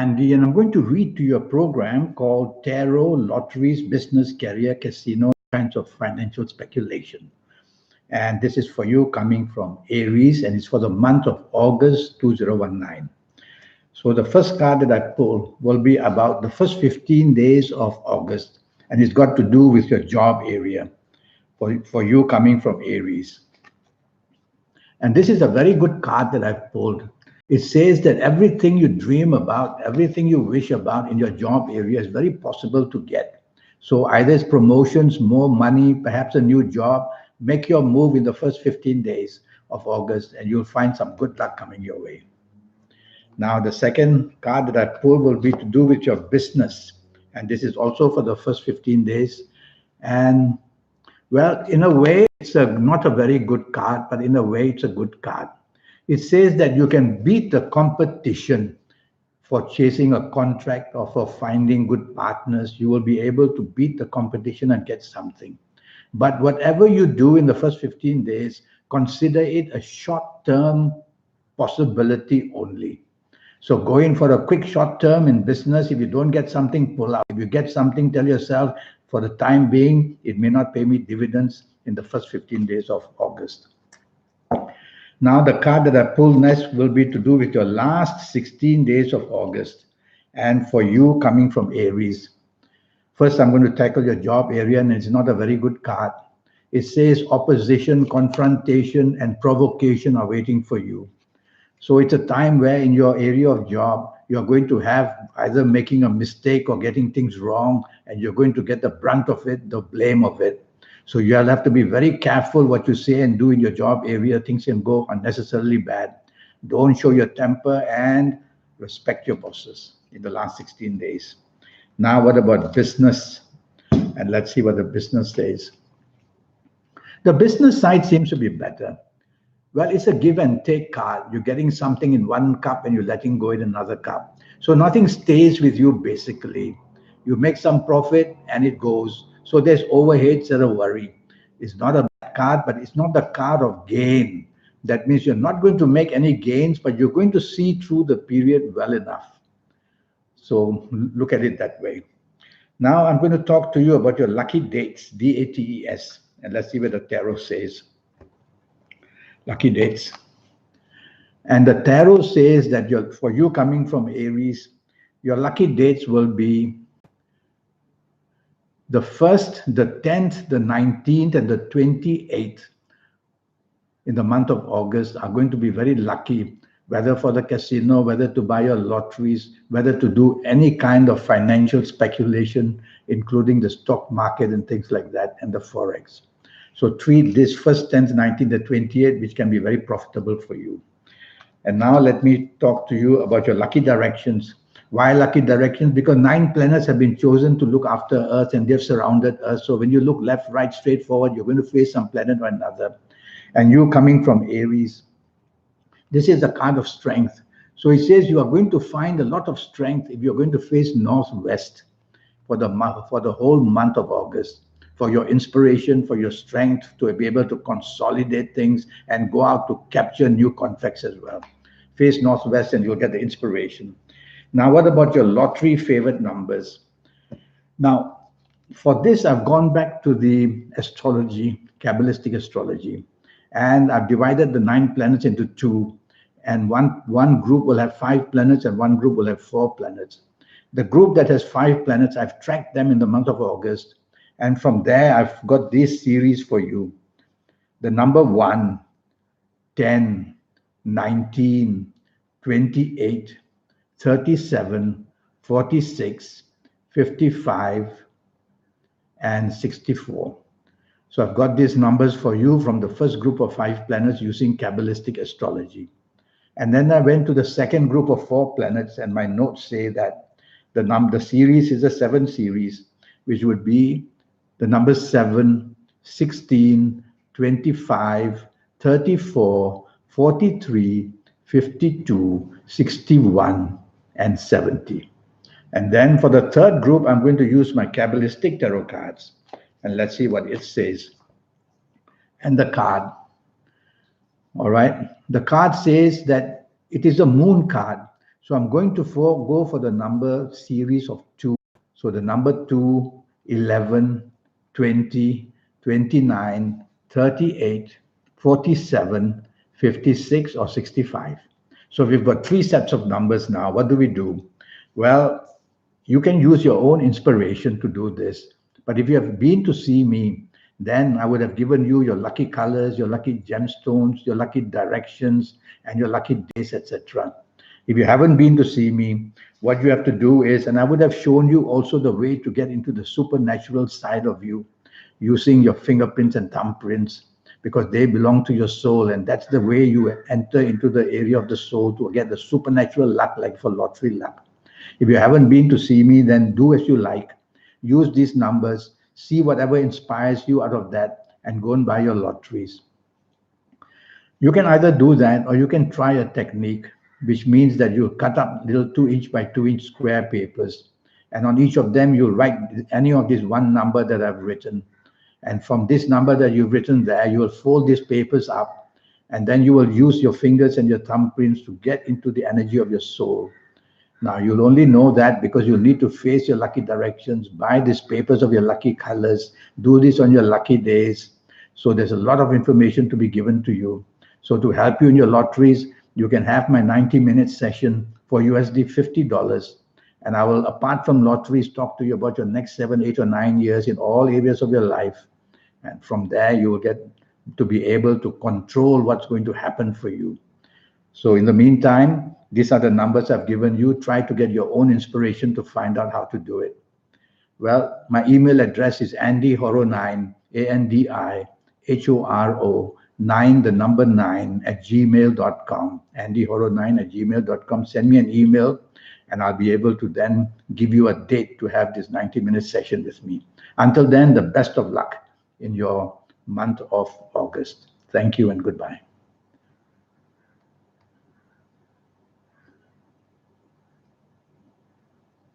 And I'm going to read to you a program called Tarot, Lotteries, Business, Career, Casino, kinds of financial speculation. And this is for you coming from Aries, and it's for the month of August 2019. So the first card that I pull will be about the first 15 days of August, and it's got to do with your job area for you coming from Aries. And this is a very good card that I've pulled. It says that everything you dream about, everything you wish about in your job area is very possible to get. So either it's promotions, more money, perhaps a new job. Make your move in the first 15 days of August and you'll find some good luck coming your way. Now, the second card that I pull will be to do with your business. And this is also for the first 15 days. And well, in a way, it's not a very good card, but in a way, it's a good card. It says that you can beat the competition for chasing a contract or for finding good partners. You will be able to beat the competition and get something. But whatever you do in the first 15 days, consider it a short-term possibility only. So go in for a quick short term in business. If you don't get something, pull out. If you get something, tell yourself, for the time being, it may not pay me dividends in the first 15 days of August. Now, the card that I pull next will be to do with your last 16 days of August. And for you coming from Aries. First, I'm going to tackle your job area, and it's not a very good card. It says opposition, confrontation, and provocation are waiting for you. So it's a time where in your area of job, you're going to have either making a mistake or getting things wrong, and you're going to get the brunt of it, the blame of it. So you'll have to be very careful what you say and do in your job area. Things can go unnecessarily bad. Don't show your temper and respect your bosses in the last 16 days. Now, what about business? And let's see what the business says. The business side seems to be better. Well, it's a give and take card. You're getting something in one cup and you're letting go in another cup. So nothing stays with you basically. You make some profit and it goes. So there's overheads that are worry. It's not a bad card, but it's not the card of gain. That means you're not going to make any gains, but you're going to see through the period well enough. So look at it that way. Now I'm going to talk to you about your lucky dates, DATES. And let's see what the tarot says. Lucky dates. And the tarot says that for you coming from Aries, your lucky dates will be the 1st, the 10th, the 19th, and the 28th in the month of August are going to be very lucky, whether for the casino, whether to buy your lotteries, whether to do any kind of financial speculation, including the stock market and things like that, and the Forex. So treat this 1st, 10th, 19th, the 28th, which can be very profitable for you. And now let me talk to you about your lucky directions. Why lucky directions? Because 9 planets have been chosen to look after Earth and they've surrounded Earth. So when you look left, right, straight forward, you're going to face some planet or another. And you coming from Aries, this is a card of strength. So it says you are going to find a lot of strength if you're going to face northwest for the whole month of August, for your inspiration, for your strength to be able to consolidate things and go out to capture new contracts as well. Face northwest and you'll get the inspiration. Now, what about your lottery favorite numbers? Now, for this, I've gone back to the astrology, Kabbalistic astrology, and I've divided the 9 planets into 2. And one group will have 5 planets and one group will have 4 planets. The group that has 5 planets, I've tracked them in the month of August. And from there, I've got this series for you. The number 1, 10, 19, 28, 37, 46, 55, and 64. So I've got these numbers for you from the first group of 5 planets using Kabbalistic astrology. And then I went to the second group of 4 planets, and my notes say that the series is a 7 series, which would be the numbers 7, 16, 25, 34, 43, 52, 61, and 70. And then for the third group, I'm going to use my Kabbalistic tarot cards. And let's see what it says. And the card. All right. The card says that it is a moon card. So I'm going to go for the number series of 2. So the number 2, 11, 20, 29, 38, 47, 56, or 65. So we've got three sets of numbers now. What do we do? Well, you can use your own inspiration to do this. But if you have been to see me, then I would have given you your lucky colors, your lucky gemstones, your lucky directions, and your lucky days, etc. If you haven't been to see me, what you have to do is, and I would have shown you also the way to get into the supernatural side of you using your fingerprints and thumbprints because they belong to your soul, and that's the way you enter into the area of the soul to get the supernatural luck, like for lottery luck. If you haven't been to see me, then do as you like. Use these numbers, see whatever inspires you out of that, and go and buy your lotteries. You can either do that or you can try a technique, which means that you cut up little 2 inch by 2 inch square papers. And on each of them, you'll write any of this one number that I've written. And from this number that you've written there, you will fold these papers up. And then you will use your fingers and your thumbprints to get into the energy of your soul. Now, you'll only know that because you'll need to face your lucky directions, buy these papers of your lucky colors, do this on your lucky days. So there's a lot of information to be given to you. So to help you in your lotteries, you can have my 90-minute session for USD $50. And I will, apart from lotteries, talk to you about your next 7, 8, or 9 years in all areas of your life. And from there, you will get to be able to control what's going to happen for you. So in the meantime, these are the numbers I've given you. Try to get your own inspiration to find out how to do it. Well, my email address is andyhoro9, ANDIHORO, 9, the number 9, at gmail.com. andyhoro9 at gmail.com. Send me an email, and I'll be able to then give you a date to have this 90-minute session with me. Until then, the best of luck in your month of August. Thank you and goodbye.